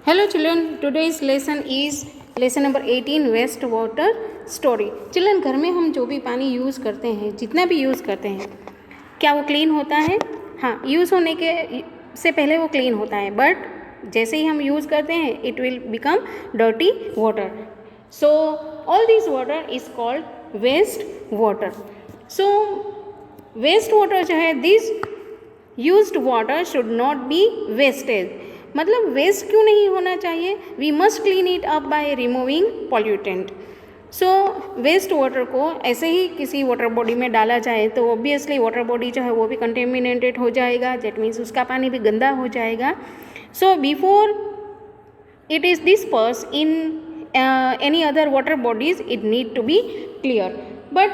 Hello children, today's lesson is lesson number 18 waste water story. Children, घर में हम जो भी पानी यूज़ करते हैं, जितना भी यूज़ करते हैं, क्या वो क्लीन होता है? हाँ, यूज़ होने के से पहले वो क्लीन होता है, बट जैसे ही हम यूज़ करते हैं it will become dirty water. So all this water is called waste water. So waste water जो है, this used water should not be wastage. मतलब वेस्ट क्यों नहीं होना चाहिए? We must clean it up by removing pollutant. So waste water को ऐसे ही किसी वाटर बॉडी में डाला जाए तो ऑब्वियसली वाटर बॉडी जो है वो भी कंटेमिनेटेड हो जाएगा, दैट मीन्स उसका पानी भी गंदा हो जाएगा। So before it is dispersed in any other water bodies, it need to be clear. But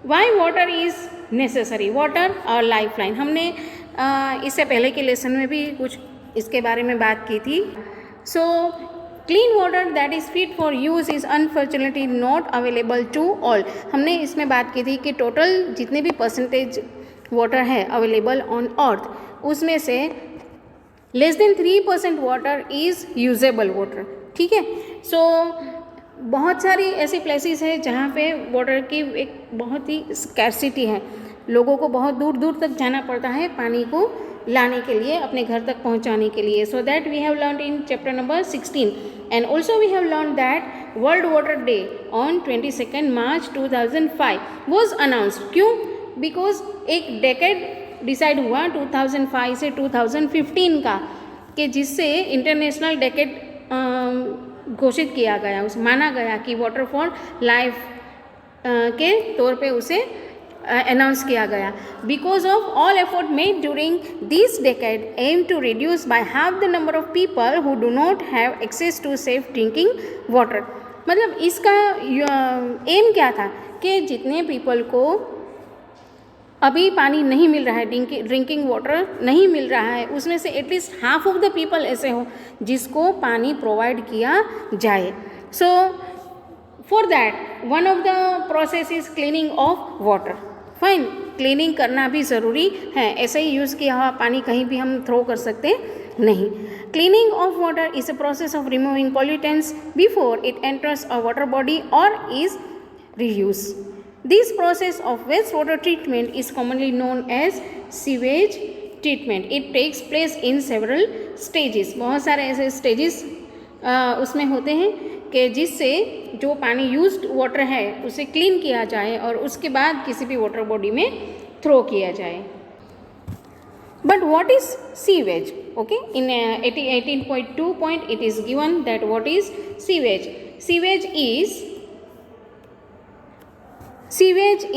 why water is necessary? water और lifeline, हमने इससे पहले के लेसन में भी कुछ इसके बारे में बात की थी। So clean water that is fit for use is unfortunately not available to all. हमने इसमें बात की थी कि टोटल जितने भी परसेंटेज वाटर है अवेलेबल ऑन अर्थ, उसमें से less than 3% water is usable water. ठीक है। सो बहुत सारी ऐसी प्लेसेस है जहाँ पे वाटर की एक बहुत ही स्कैर्सिटी है, लोगों को बहुत दूर दूर तक जाना पड़ता है पानी को लाने के लिए, अपने घर तक पहुँचाने के लिए। So that we have learn in chapter number 16 and also we have learn that world water day on 22 March 2005 was announced. क्यों? बिकॉज एक डेकेड डिसाइड हुआ 2005 से 2015 का, कि जिससे इंटरनेशनल डेकेड घोषित किया गया, उस माना गया कि वाटर फॉर लाइफ के तौर पे उसे अनाउंस किया गया। Because of all effort made during this decade aim to reduce by half the number of people who do not have access to safe drinking water. मतलब इसका एम क्या था कि जितने पीपल को अभी पानी नहीं मिल रहा है, ड्रिंकिंग वाटर नहीं मिल रहा है, उसमें से at least half of the people ऐसे हो जिसको पानी प्रोवाइड किया जाए। So for that one of the process is cleaning of water. Fine, cleaning करना भी ज़रूरी है, ऐसे ही यूज़ किया हुआ पानी कहीं भी हम थ्रो कर सकते नहीं। Cleaning of water is a process of removing pollutants before it enters a water body और is reuse. This process of wastewater treatment is commonly known as sewage treatment. It takes place in several stages. बहुत सारे ऐसे stages उसमें होते हैं कि जिससे जो पानी यूज्ड वाटर है उसे क्लीन किया जाए और उसके बाद किसी भी वाटर बॉडी में थ्रो किया जाए। But what is sewage? Okay, in 18.2 point it is given that what is sewage. Sewage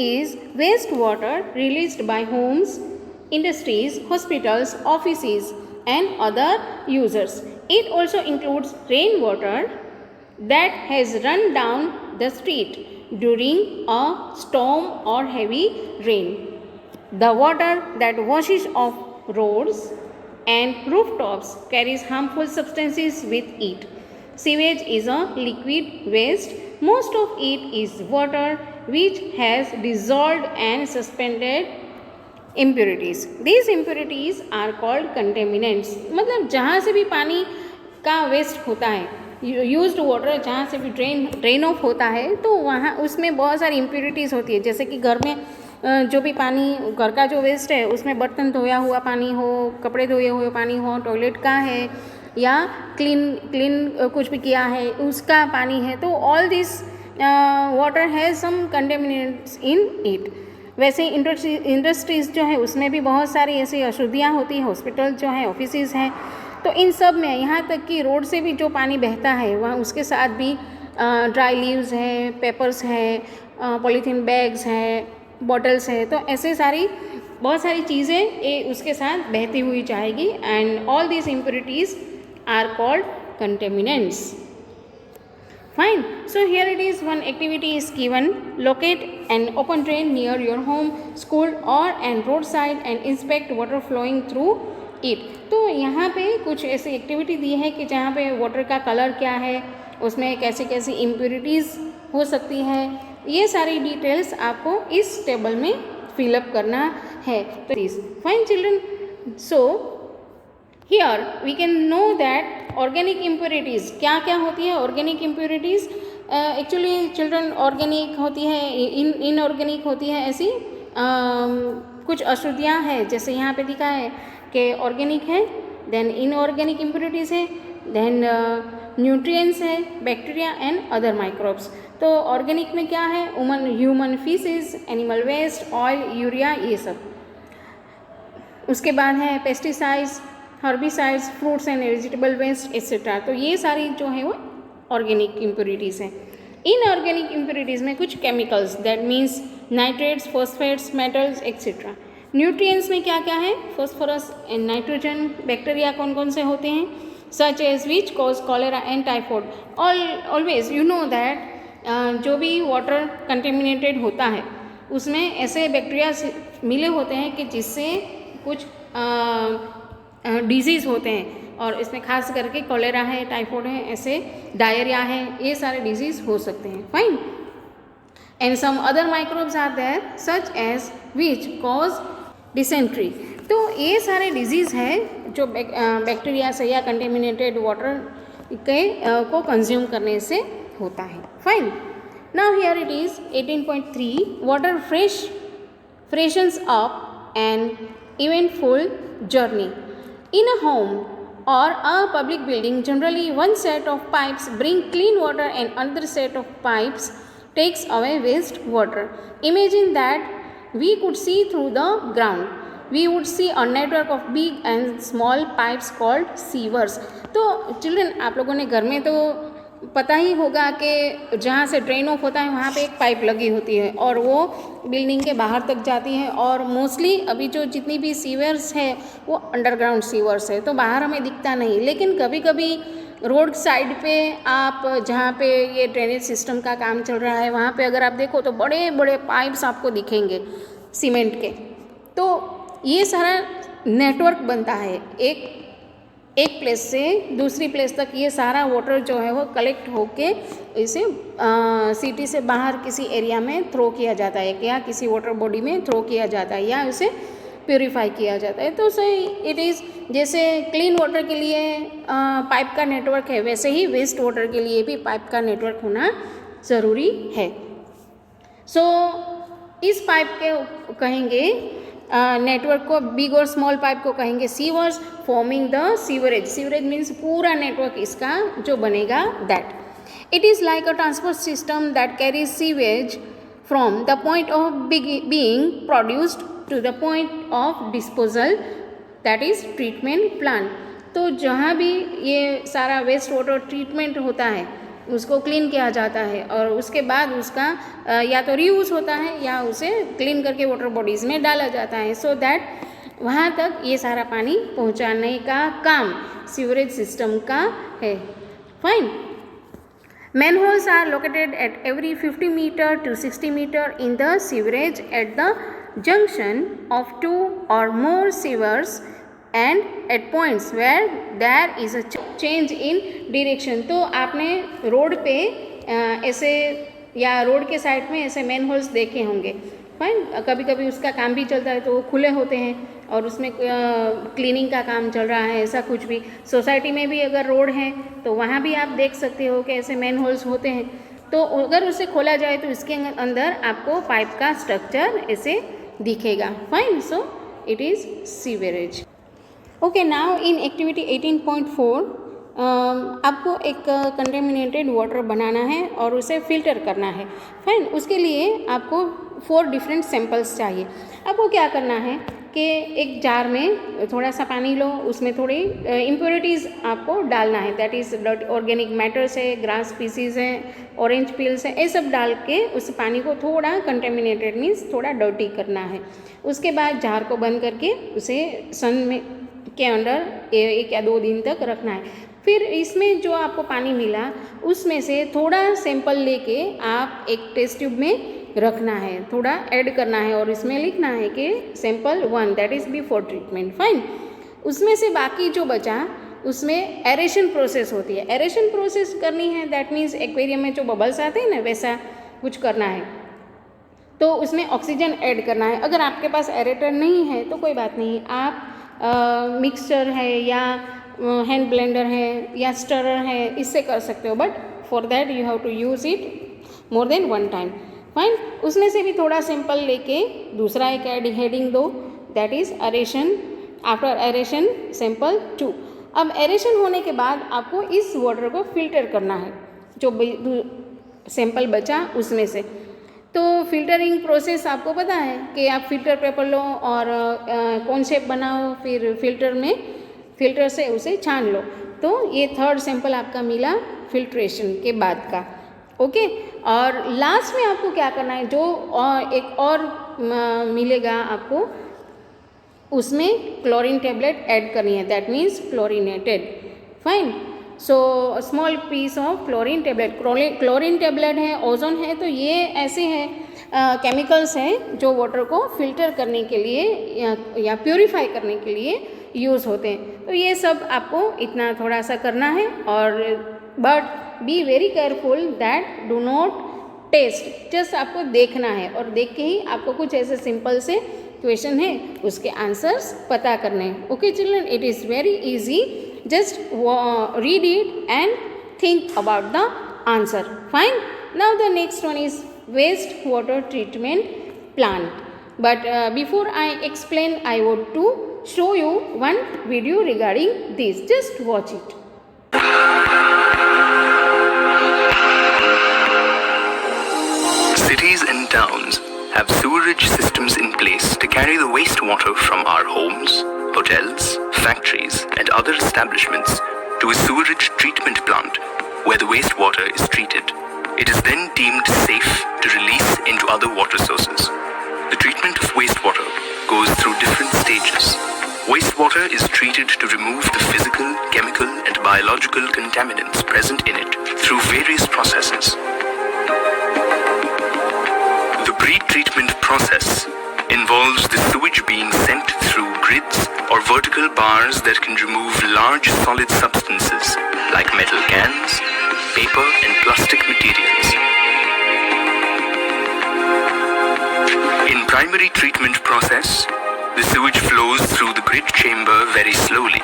is wastewater released by homes, industries, hospitals, offices and other users. It also includes rainwater that has run down the street during a storm or heavy rain. The water that washes off roads and rooftops carries harmful substances with it. Sewage is a liquid waste. Most of it is water which has dissolved and suspended impurities. These impurities are called contaminants. मतलब जहाँ से भी पानी का waste होता है, used water जहाँ से भी ड्रेन ऑफ होता है, तो वहाँ उसमें बहुत सारी इम्प्योरिटीज़ होती है। जैसे कि घर में जो भी पानी, घर का जो वेस्ट है उसमें बर्तन धोया हुआ पानी हो, कपड़े धोए हुए पानी हो, टॉयलेट का है या क्लीन कुछ भी किया है उसका पानी है, तो all this water has some contaminants in it. वैसे इंडस्ट्रीज़ जो है उसमें भी बहुत सारी ऐसी अशुद्धियाँ होती हैं, हॉस्पिटल जो है, ऑफिसेज हैं, तो इन सब में, यहाँ तक कि रोड से भी जो पानी बहता है वहाँ उसके साथ भी ड्राई लीव्स है, पेपर्स है, पॉलीथीन बैग्स है, बॉटल्स है, तो ऐसे सारी बहुत सारी चीज़ें उसके साथ बहती हुई जाएगी। And all this impurities are called contaminants. Fine. So here it is, one activity is given. Locate an open drain near your home, school or and roadside and inspect water flowing through it. तो यहाँ पे कुछ ऐसी activity दी है कि जहाँ पे water का कलर क्या है, उसमें कैसी कैसी इम्प्योरिटीज़ हो सकती है, ये सारी डिटेल्स आपको इस टेबल में फिलअप करना है। तो fine children, so here we can know that organic impurities क्या क्या होती है? Organic impurities actually children organic होती है, इनऑर्गेनिक होती है, ऐसी कुछ अशुद्धियाँ हैं, जैसे यहाँ पे दिखा है कि ऑर्गेनिक है, देन इनऑर्गेनिक इम्प्योरिटीज़ है, देन न्यूट्रिएंट्स है, बैक्टीरिया एंड अदर माइक्रोब्स। तो ऑर्गेनिक में क्या है? Human faeces, animal waste, oil, urea, ये सब। उसके बाद है pesticides, herbicides, fruits and vegetable waste etcetera. तो ये सारी जो है वो ऑर्गेनिक इम्प्योरिटीज़ हैं। इनऑर्गेनिक इम्प्योरिटीज़ में कुछ chemicals, that means nitrates, phosphates, metals etcetera. Nutrients में क्या क्या है? Phosphorus and nitrogen. बैक्टीरिया कौन कौन से होते हैं? Such as which cause cholera and typhoid. Always you know that जो भी वाटर कंटेमिनेटेड होता है उसमें ऐसे बैक्टीरिया मिले होते हैं कि जिससे कुछ डिजीज़ होते हैं, और इसमें खास करके कॉलेरा है, टाइफॉइड है, ऐसे डायरिया है, ये सारे डिजीज़ हो सकते हैं। Fine. And some other microbes are there such as which cause dysentery. तो ये सारे डिजीज़ है जो बैक्टीरिया से या कंटेमिनेटेड वाटर के को कंज्यूम करने से होता है। Fine. Now here it is 18.3 water freshens up an eventful journey. In a home or a public building, generally one set of pipes bring clean water and another set of pipes takes away waste water. Imagine that we could see through the ground. We would see a network of big and small pipes called sewers. तो children, आप लोगों ने घर में तो पता ही होगा कि जहाँ से ड्रेन ऑफ होता है वहाँ पे एक पाइप लगी होती है और वो बिल्डिंग के बाहर तक जाती है। और मोस्टली अभी जो जितनी भी सीवर्स है वो अंडरग्राउंड सीवर्स है, तो बाहर हमें दिखता नहीं। लेकिन कभी कभी रोड साइड पे आप जहाँ पे ये ड्रेनेज सिस्टम का काम चल रहा है वहाँ पे अगर आप देखो तो बड़े बड़े पाइप्स आपको दिखेंगे सीमेंट के। तो ये सारा नेटवर्क बनता है, एक प्लेस से दूसरी प्लेस तक ये सारा वाटर जो है वो कलेक्ट होके इसे सिटी से बाहर किसी एरिया में थ्रो किया जाता है, या किसी वाटर बॉडी में थ्रो किया जाता है, या उसे प्योरीफाई किया जाता है। तो सही इट इज़, जैसे क्लीन वाटर के लिए पाइप का नेटवर्क है, वैसे ही वेस्ट वाटर के लिए भी पाइप का नेटवर्क होना ज़रूरी है। सो इस पाइप के कहेंगे नेटवर्क को, बिग और स्मॉल पाइप को कहेंगे sewers, forming the sewerage. Sewerage means पूरा नेटवर्क इसका जो बनेगा that. It is like a transport system that carries sewage from the point of being produced to the point of disposal, that is treatment plant. तो जहाँ भी ये सारा waste water treatment होता है उसको क्लीन किया जाता है और उसके बाद उसका या तो रीयूज़ होता है या उसे क्लीन करके वाटर बॉडीज़ में डाला जाता है, सो दैट वहाँ तक ये सारा पानी पहुँचाने का काम सीवरेज सिस्टम का है। Fine. Manholes are located at every 50 meter to 60 meter in the sewerage at the junction of two or more sewers and at points where there is a change in direction। तो आपने road पे ऐसे या road के side में ऐसे man holes देखे होंगे। फाइन। कभी कभी उसका काम भी चलता है तो वो खुले होते हैं और उसमें क्लीनिंग का काम चल रहा है, ऐसा कुछ भी। सोसाइटी में भी अगर रोड है तो वहाँ भी आप देख सकते हो कि ऐसे मैन होल्स होते हैं। तो अगर उसे खोला जाए तो इसके अंदर आपको पाइप का स्ट्रक्चर ऐसे दिखेगा। Fine. So it is sewerage. Okay, now in activity 18.4 आपको एक कंटेमिनेटेड वाटर बनाना है और उसे फिल्टर करना है। फाइन। उसके लिए आपको 4 डिफरेंट सैंपल्स चाहिए। आपको क्या करना है कि एक जार में थोड़ा सा पानी लो, उसमें थोड़ी इम्प्योरिटीज़ आपको डालना है, दैट इज़ ऑर्गेनिक मैटर्स है, ग्रास स्पीसीज़ हैं, ऑरेंज पील्स है, ये सब डाल के उस पानी को थोड़ा कंटेमिनेटेड मीन्स थोड़ा डर्टी करना है। उसके बाद जार को बंद करके उसे सन में के अंदर 1 या 2 दिन तक रखना है। फिर इसमें जो आपको पानी मिला उसमें से थोड़ा सैंपल लेके आप एक टेस्ट ट्यूब में रखना है, थोड़ा ऐड करना है और इसमें लिखना है कि sample 1 that is before treatment. Fine. उसमें से बाकी जो बचा उसमें एरेशन प्रोसेस होती है। एरेशन प्रोसेस करनी है, दैट मीन्स एक्वेरियम में जो बबल्स आते हैं ना वैसा कुछ करना है, तो उसमें ऑक्सीजन ऐड करना है। अगर आपके पास एरेटर नहीं है तो कोई बात नहीं, आप मिक्सचर है या हैंड ब्लेंडर है या स्टरर है, इससे कर सकते हो, but for that you have to use it more than one time. Fine, उसमें से भी थोड़ा सैंपल लेके दूसरा एक हेडिंग दो, that is aeration. After aeration sample 2। अब एरेशन होने के बाद आपको इस वाटर को फिल्टर करना है, जो सैंपल बचा उसमें से। तो फिल्टरिंग प्रोसेस आपको पता है कि आप फिल्टर पेपर लो और कौन शेप बनाओ, फिर फिल्टर से उसे छान लो। तो ये थर्ड सैंपल आपका मिला फिल्ट्रेशन के बाद का। ओके, और लास्ट में आपको क्या करना है, जो एक और मिलेगा आपको, उसमें क्लोरीन टेबलेट ऐड करनी है, that means chlorinated. Fine, so small piece of chlorine tablet. Chlorine tablet है, ओजोन है, तो ये ऐसे हैं केमिकल्स हैं जो वाटर को फिल्टर करने के लिए या प्योरीफाई करने के लिए यूज़ होते हैं। तो ये सब आपको इतना थोड़ा सा करना है, और but be very careful that do not taste, just आपको देखना है, और देख के ही आपको कुछ ऐसे सिंपल से क्वेश्चन है उसके आंसर्स पता करने हैं। Okay children, it is very easy, just read it and think about the answer. Fine, now the next one is waste water treatment plant. But before I explain, I want to show you one video regarding this. Just watch it. Cities and towns have sewerage systems in place to carry the wastewater from our homes, hotels, factories and other establishments to a sewerage treatment plant where the wastewater is treated. It is then deemed safe to release into other water sources. The treatment of wastewater goes through different stages. Wastewater is treated to remove the physical, chemical and biological contaminants present in it through various processes. The pre-treatment process involves the sewage being sent through grids or vertical bars that can remove large solid substances like metal cans, paper and plastic materials. In primary treatment process, the sewage flows through the grid chamber very slowly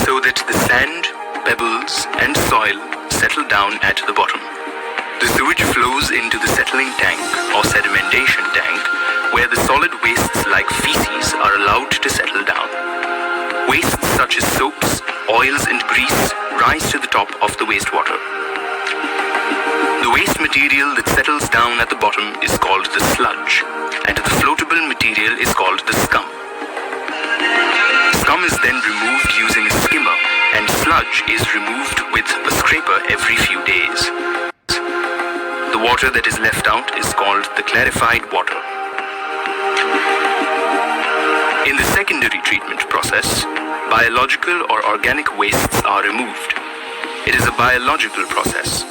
so that the sand, pebbles and soil settle down at the bottom. The sewage flows into the settling tank or sedimentation tank, where the solid wastes like feces are allowed to settle down. Wastes such as soaps, oils and grease rise to the top of the wastewater. The waste material that settles down at the bottom is called the sludge, and the floatable material is called the scum. Scum is then removed using a skimmer, and sludge is removed with a scraper every few days. The water that is left out is called the clarified water. In the secondary treatment process, biological or organic wastes are removed. It is a biological process.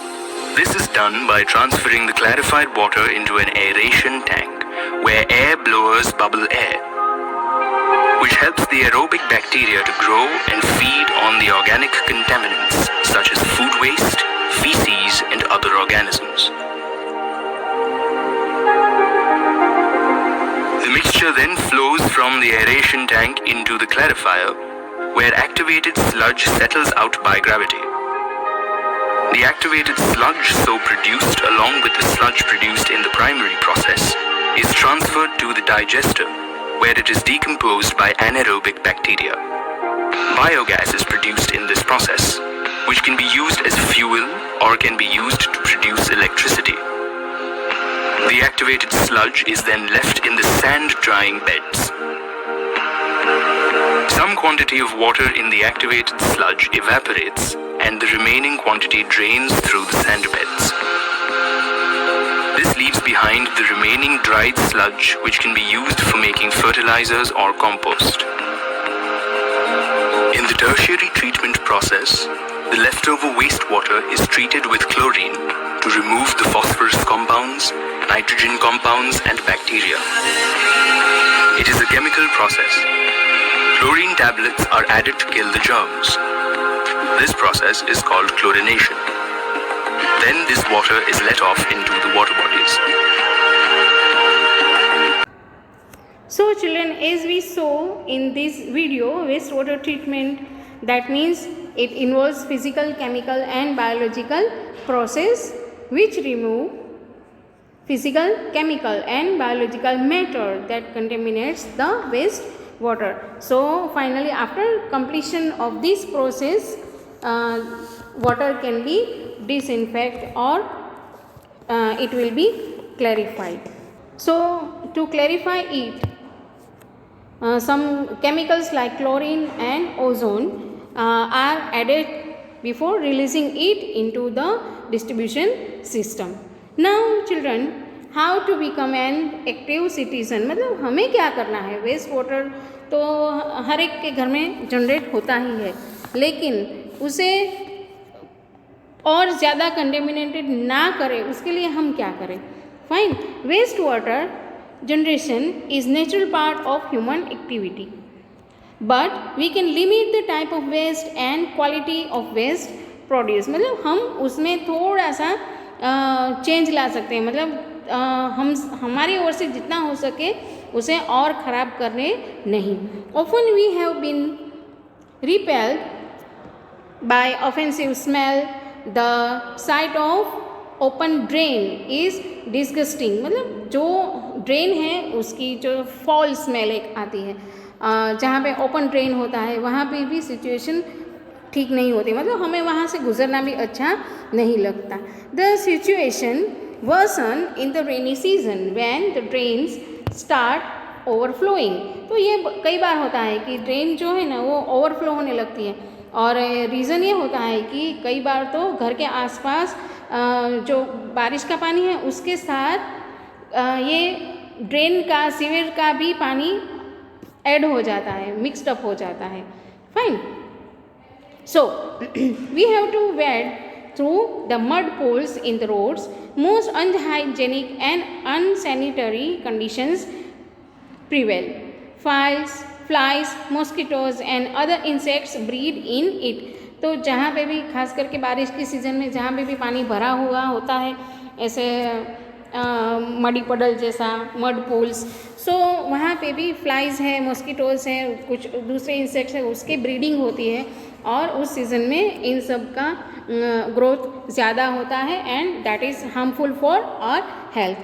This is done by transferring the clarified water into an aeration tank, where air blowers bubble air, which helps the aerobic bacteria to grow and feed on the organic contaminants such as food waste, feces and other organisms. The mixture then flows from the aeration tank into the clarifier, where activated sludge settles out by gravity. The activated sludge so produced along with the sludge produced in the primary process is transferred to the digester, where it is decomposed by anaerobic bacteria. Biogas is produced in this process, which can be used as fuel or can be used to produce electricity. The activated sludge is then left in the sand drying beds. Some quantity of water in the activated sludge evaporates and the remaining quantity drains through the sand beds. This leaves behind the remaining dried sludge, which can be used for making fertilizers or compost. In the tertiary treatment process, the leftover wastewater is treated with chlorine to remove the phosphorus compounds, nitrogen compounds and bacteria. It is a chemical process. Chlorine tablets are added to kill the germs. This process is called chlorination. Then this water is let off into the water bodies. So children, as we saw in this video, wastewater treatment That means it involves physical, chemical and biological process which remove physical, chemical and biological matter that contaminates the waste water. So finally, after completion of this process, water can be disinfected or it will be clarified. So to clarify it, some chemicals like chlorine and ozone are added before releasing it into the distribution system. Now children, how to become an active citizen, मतलब हमें क्या करना है. Waste water तो हर एक के घर में जनरेट होता ही है, लेकिन उसे और ज़्यादा कंटेमिनेटेड ना करें, उसके लिए हम क्या करें. Fine. Waste water generation is natural part of human activity, but we can limit the type of waste and quality of waste produce. मतलब हम उसमें थोड़ा सा चेंज ला सकते हैं, मतलब हम हमारी ओर से जितना हो सके उसे और ख़राब करने नहीं. Often we have been repelled by offensive smell. The sight of open drain is disgusting. मतलब जो ड्रेन है उसकी जो फॉल स्मेल एक आती है, जहाँ पे ओपन ड्रेन होता है वहाँ पे भी सिचुएशन ठीक नहीं होती, मतलब हमें वहाँ से गुजरना भी अच्छा नहीं लगता. The situation worsen in the rainy season when the drains start overflowing. तो ये कई बार होता है कि ड्रेन जो है ना वो ओवरफ्लो होने लगती है, और रीज़न ये होता है कि कई बार तो घर के आसपास जो बारिश का पानी है उसके साथ ये ड्रेन का, सीवर का भी पानी ऐड हो जाता है, मिक्सड अप हो जाता है. Fine. So we have to wade through the mud pools in the roads. Most unhygienic and unsanitary conditions prevail. Flies, mosquitoes and other insects breed in it. तो जहाँ पे भी खास करके बारिश के सीज़न में जहाँ पे भी पानी भरा हुआ होता है, ऐसे मडी पडल जैसा, मड पूल्स, सो वहाँ पे भी फ्लाइज़ है, मॉस्किटोज़ हैं, कुछ दूसरे इंसेक्ट्स हैं, उसकी ब्रीडिंग होती है और उस सीज़न में इन सब का ग्रोथ ज़्यादा होता है and that is harmful for our health.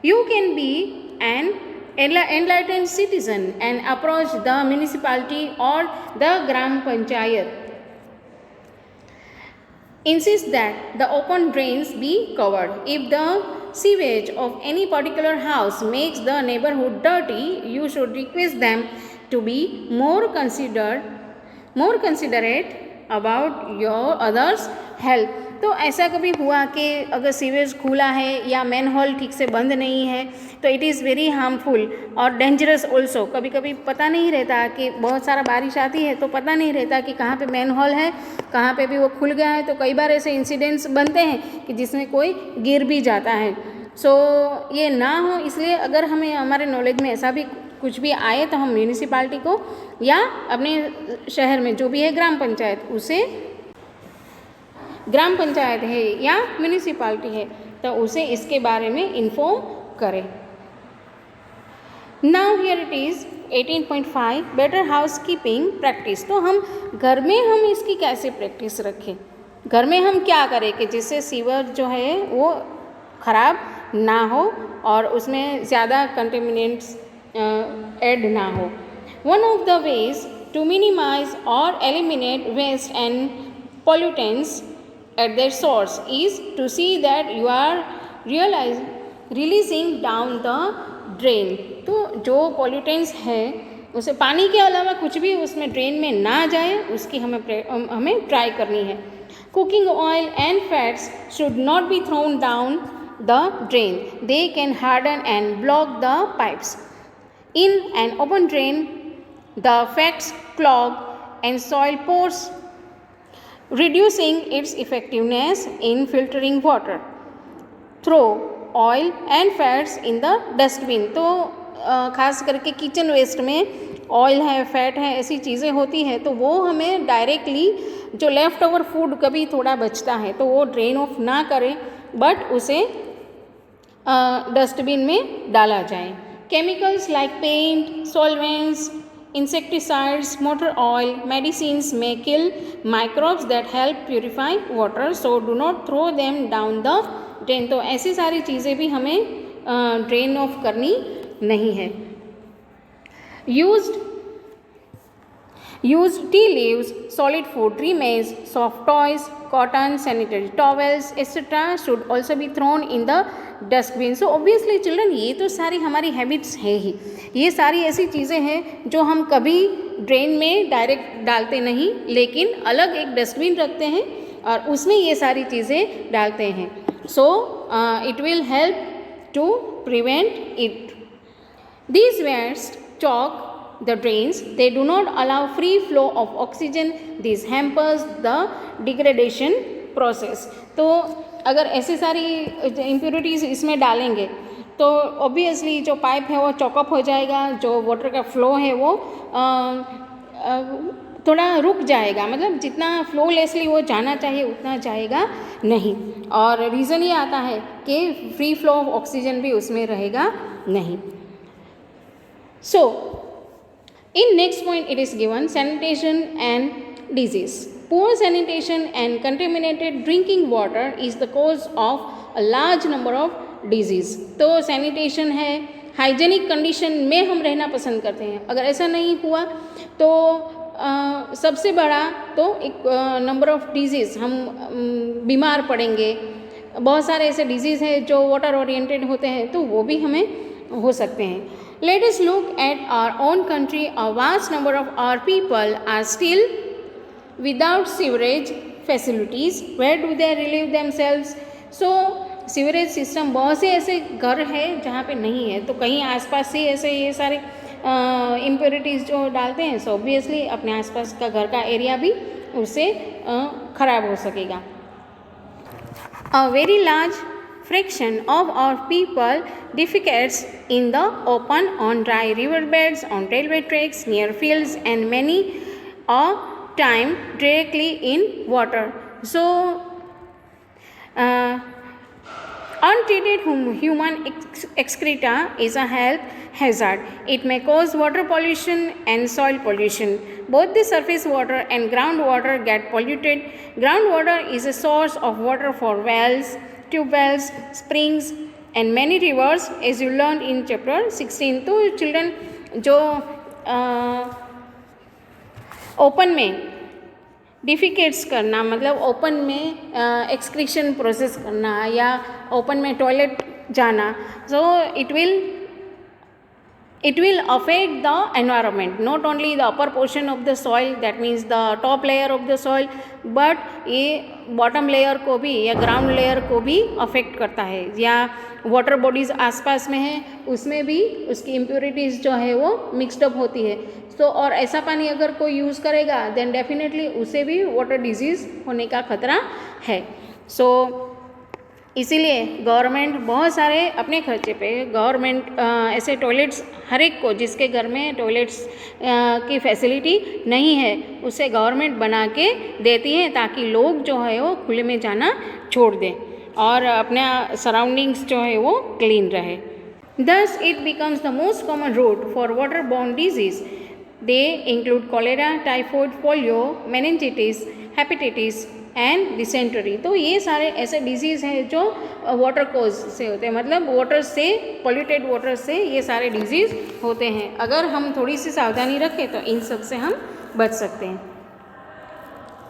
You can be an enlightened citizen and approach the municipality or the gram panchayat. Insist that the open drains be covered. If the sewage of any particular house makes the neighborhood dirty, you should request them to be more considerate about your others' health. तो ऐसा कभी हुआ कि अगर sewage खुला है या man whole ठीक से बंद नहीं है तो इट इज़ वेरी हार्मफुल और डेंजरस ऑल्सो. कभी कभी पता नहीं रहता कि बहुत सारा बारिश आती है तो पता नहीं रहता कि कहाँ पे मैन होल है, कहाँ पे भी वो खुल गया है. तो कई बार ऐसे इंसिडेंट्स बनते हैं कि जिसमें कोई गिर भी जाता है. सो ये ना हो, इसलिए अगर हमें हमारे नॉलेज में ऐसा भी कुछ भी आए तो हम म्यूनिसिपालिटी को या अपने शहर में जो भी है ग्राम पंचायत, उसे ग्राम पंचायत है या म्यूनिसिपालिटी है तो उसे इसके बारे में इन्फॉर्म करें. Now here it is 18.5 better house keeping practice. तो हम घर में हम इसकी कैसे प्रैक्टिस रखें, घर में हम क्या करें कि जिससे सीवर जो है वो ख़राब ना हो और उसमें ज़्यादा कंटेमिनेंट्स ऐड ना हो. One of the ways to minimise or eliminate waste and pollutants at their source is to see that you are releasing down the drain. तो जो pollutants है उसे पानी के अलावा कुछ भी उसमें ड्रेन में ना जाए उसकी हमें ट्राई करनी है. Cooking oil and fats should not be thrown down the drain. They can harden and block the pipes. In an open drain, the fats clog and soil pores, reducing its effectiveness in filtering water. Throw oil and fats in the dustbin. तो ख़ास करके kitchen waste में oil है, fat है, ऐसी चीज़ें होती हैं तो वो हमें डायरेक्टली जो लेफ़्ट ओवर फूड कभी थोड़ा बचता है तो वो ड्रेन ऑफ ना करें बट उसे डस्टबिन में डाला जाए. Chemicals like paint, solvents insecticides, motor oil, medicines may kill microbes that help purify water, so do not throw them down the drain. तो ऐसी सारी चीज़ें भी हमें ड्रेन ऑफ करनी नहीं है. Used tea leaves, solid food remains, soft toys, cotton, sanitary towels, etc. should also be thrown in the dustbin. So obviously children, ये तो सारी हमारी हैबिट्स है ही. ये सारी ऐसी चीज़ें हैं जो हम कभी ड्रेन में डायरेक्ट डालते नहीं, लेकिन अलग एक डस्टबिन रखते हैं और उसमें ये सारी चीज़ें डालते हैं. So it will help to prevent it. These waste clog the drains. They do not allow free flow of oxygen. This hampers the degradation process. तो अगर ऐसी सारी इम्प्योरिटीज़ इसमें डालेंगे तो ऑब्वियसली जो पाइप है वो चॉकअप हो जाएगा, जो वाटर का फ्लो है वो थोड़ा रुक जाएगा. मतलब जितना फ्लोलेसली वो जाना चाहिए उतना जाएगा नहीं. और रीज़न ये आता है कि फ्री फ्लो ऑफ ऑक्सीजन भी उसमें रहेगा नहीं. So, in next point it is given sanitation and disease. Poor sanitation and contaminated drinking water is the cause of a large number of disease. तो sanitation है, हाइजेनिक कंडीशन में हम रहना पसंद करते हैं. अगर ऐसा नहीं हुआ तो सबसे बड़ा तो एक नंबर ऑफ डिजीज़, हम बीमार पड़ेंगे. बहुत सारे ऐसे डिजीज़ हैं जो वाटर ओरिएंटेड होते हैं, तो वो भी हमें हो सकते हैं. Let us look at our own country. A vast number of our people are still without sewerage facilities. Where do they relieve themselves? So, sewerage system बहुत से ऐसे घर हैं जहाँ पे नहीं है, तो कहीं आसपास से ऐसे ये सारे इम्प्योरिटीज़ जो डालते हैं, सो ऑब्वियसली अपने आसपास का घर का एरिया भी उससे ख़राब हो सकेगा. A very large fraction of our people defecates in the open, on dry riverbeds, on railway tracks, near fields, and many a time directly in water. So, untreated human excreta is a health hazard. It may cause water pollution and soil pollution. Both the surface water and groundwater get polluted. Groundwater is a source of water for wells, tube wells, springs and many rivers, as you learned in chapter 16. तो children जो open में डिफिकेट्स करना, मतलब open में excretion process करना या open में toilet जाना, सो it will affect the environment, not only the upper portion of the soil, that means the top layer of the soil, but ये bottom layer को भी या ground layer को भी affect करता है. या water bodies आसपास में है उसमें भी उसकी impurities जो है वो mixed up होती है. तो और ऐसा पानी अगर कोई यूज़ करेगा then definitely उसे भी water disease होने का खतरा है. So इसीलिए गवर्नमेंट बहुत सारे अपने खर्चे पे गवर्नमेंट ऐसे टॉयलेट्स हर एक को जिसके घर में टॉयलेट्स की फैसिलिटी नहीं है उसे गवर्नमेंट बना के देती है, ताकि लोग जो है वो खुले में जाना छोड़ दें और अपना सराउंडिंग्स जो है वो क्लीन रहे. Thus it becomes the most common route for waterborne disease. They include cholera, typhoid, polio, meningitis, hepatitis and dysentery. तो ये सारे ऐसे डिजीज़ हैं जो वाटर कोज से होते हैं, मतलब वाटर से, पॉल्यूटेड वाटर से ये सारे डिजीज़ होते हैं. अगर हम थोड़ी सी सावधानी रखें तो इन सब से हम बच सकते हैं.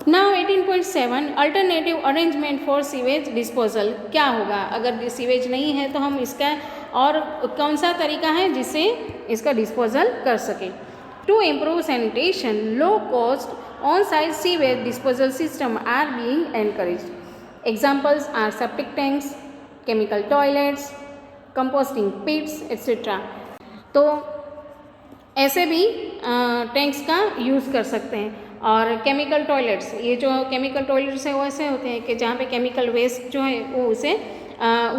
Now 18.7 alternative arrangement for sewage disposal. क्या होगा अगर सीवेज नहीं है तो हम इसका और कौन सा तरीका है जिससे इसका डिस्पोजल कर सकें. To improve sanitation, low cost on-site sewage disposal system are being encouraged. Examples are septic tanks, chemical toilets, composting pits, etc. तो ऐसे भी टैंक्स का यूज़ कर सकते हैं. और केमिकल टॉयलेट्स, ये जो केमिकल टॉयलेट्स है वो ऐसे होते हैं कि जहाँ पे केमिकल वेस्ट जो है वो उसे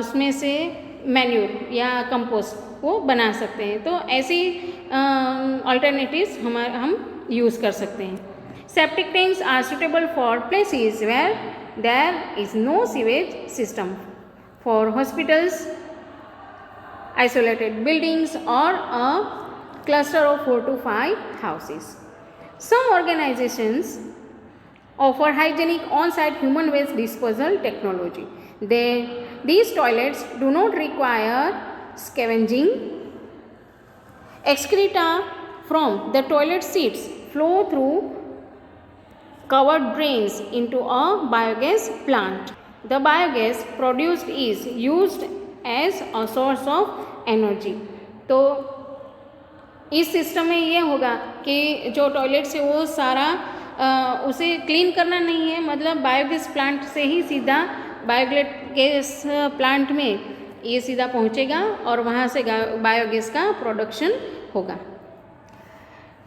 उसमें से मैन्यूर या कंपोस्ट वो बना सकते हैं. तो ऐसी अल्टरनेटिव्स हम यूज़ कर सकते हैं. Septic tanks are suitable for places where there is no sewage system. For hospitals, isolated buildings or a cluster of 4 to 5 houses. Some organizations offer hygienic on-site human waste disposal technology. These toilets do not require scavenging. Excreta from the toilet seats flow through covered drains into a biogas plant. The biogas produced is used as a source of energy. तो इस system में ये होगा कि जो toilet से वो सारा उसे क्लीन करना नहीं है, मतलब बायोगैस प्लांट से ही सीधा बायोगैस प्लांट में ये सीधा पहुँचेगा और वहाँ से बायोगैस का प्रोडक्शन होगा.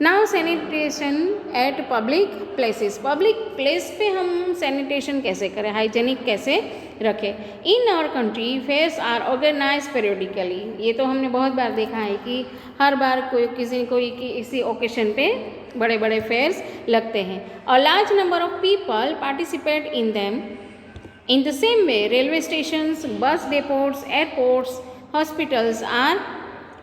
Now sanitation at public places. Public place पे हम सैनिटेशन कैसे करें, हाइजेनिक कैसे रखें. In our country fairs are organise periodically. ये तो हमने बहुत बार देखा है कि हर बार कोई किसी ओकेशन पे बड़े बड़े फेयर्स लगते हैं. A large number of people participate in them. In the same way railway stations, bus depots, airports, hospitals are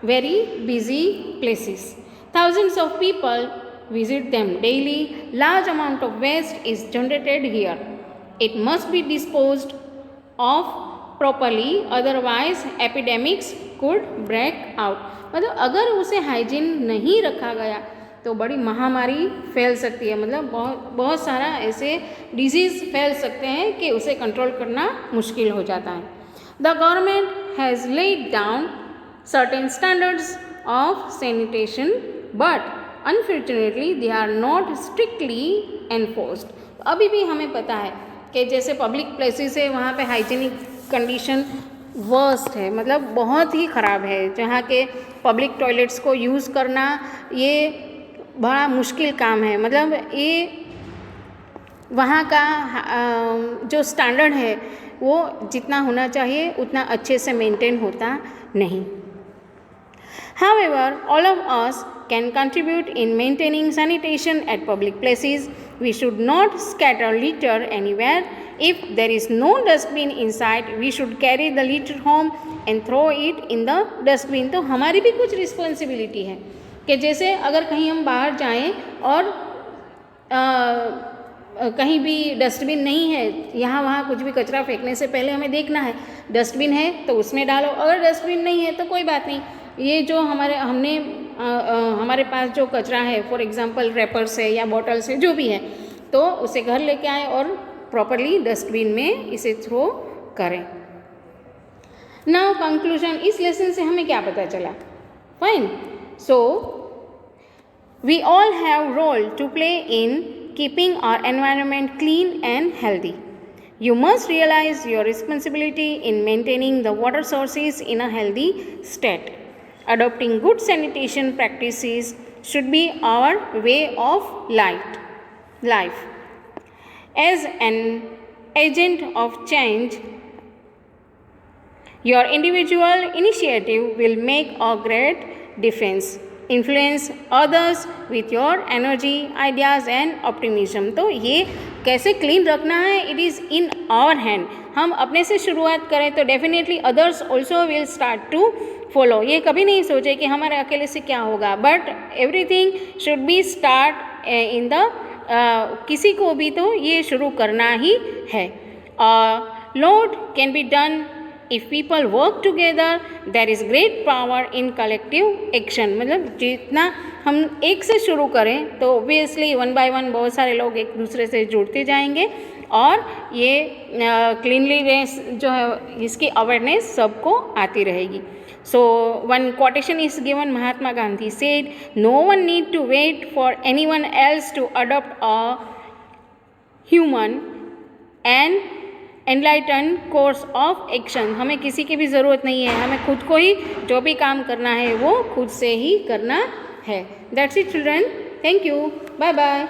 very busy places. Thousands of people visit them daily. Large amount of waste is generated here. It must be disposed of properly, otherwise epidemics could break out. मतलब अगर उसे hygiene नहीं रखा गया तो बड़ी महामारी फैल सकती है, मतलब बहुत सारा ऐसे डिजीज़ फैल सकते हैं कि उसे कंट्रोल करना मुश्किल हो जाता है. The government has laid down certain standards of sanitation, but unfortunately they are not strictly enforced. अभी भी हमें पता है कि जैसे पब्लिक प्लेसेस है वहाँ पे हाइजीनिक कंडीशन वर्स्ट है, मतलब बहुत ही ख़राब है. जहाँ के पब्लिक टॉयलेट्स को यूज़ करना ये बड़ा मुश्किल काम है. मतलब ये वहाँ का जो स्टैंडर्ड है वो जितना होना चाहिए उतना अच्छे से मेंटेन होता नहीं. However, all of us can contribute in maintaining sanitation at public places. We should not scatter litter anywhere. If there is no dustbin inside, we should carry the litter home and throw it in the dustbin. तो हमारी भी कुछ responsibility है कि जैसे अगर कहीं हम बाहर जाएं और कहीं भी डस्टबिन नहीं है, यहाँ वहाँ कुछ भी कचरा फेंकने से पहले हमें देखना है डस्टबिन है तो उसमें डालो, अगर डस्टबिन नहीं है तो कोई बात नहीं. ये जो हमारे पास जो कचरा है, फॉर एग्जांपल रैपर्स है या बॉटल्स है, जो भी है, तो उसे घर लेके आए और प्रॉपरली डस्टबिन में इसे थ्रो करें. Now conclusion. इस लेसन से हमें क्या पता चला? Fine. So we all have role to play in keeping our environment clean and healthy. You must realize your responsibility in maintaining the water sources in a healthy state. Adopting good sanitation practices should be our way of life. As an agent of change, your individual initiative will make a great difference. Influence others with your energy, ideas and optimism. तो ये कैसे clean रखना है, it is in our hand. हम अपने से शुरुआत करें तो definitely others also will start to follow. ये कभी नहीं सोचे कि हमारे अकेले से क्या होगा, but everything should be start in the किसी को भी तो ये शुरू करना ही है. Lot can be done if people work together. There is great power in collective action. मतलब जितना हम एक से शुरू करें तो ऑब्वियसली वन बाय वन बहुत सारे लोग एक दूसरे से जुड़ते जाएंगे और ये क्लीनलीनेस जो है इसकी अवेयरनेस सबको आती रहेगी. So one quotation is given. Mahatma Gandhi said, "No one need to wait for anyone else to adopt a human and enlightened course of action." हमें किसी की भी ज़रूरत नहीं है, हमें खुद को ही जो भी काम करना है वो खुद से ही करना है. That's it, children. Thank you. Bye bye.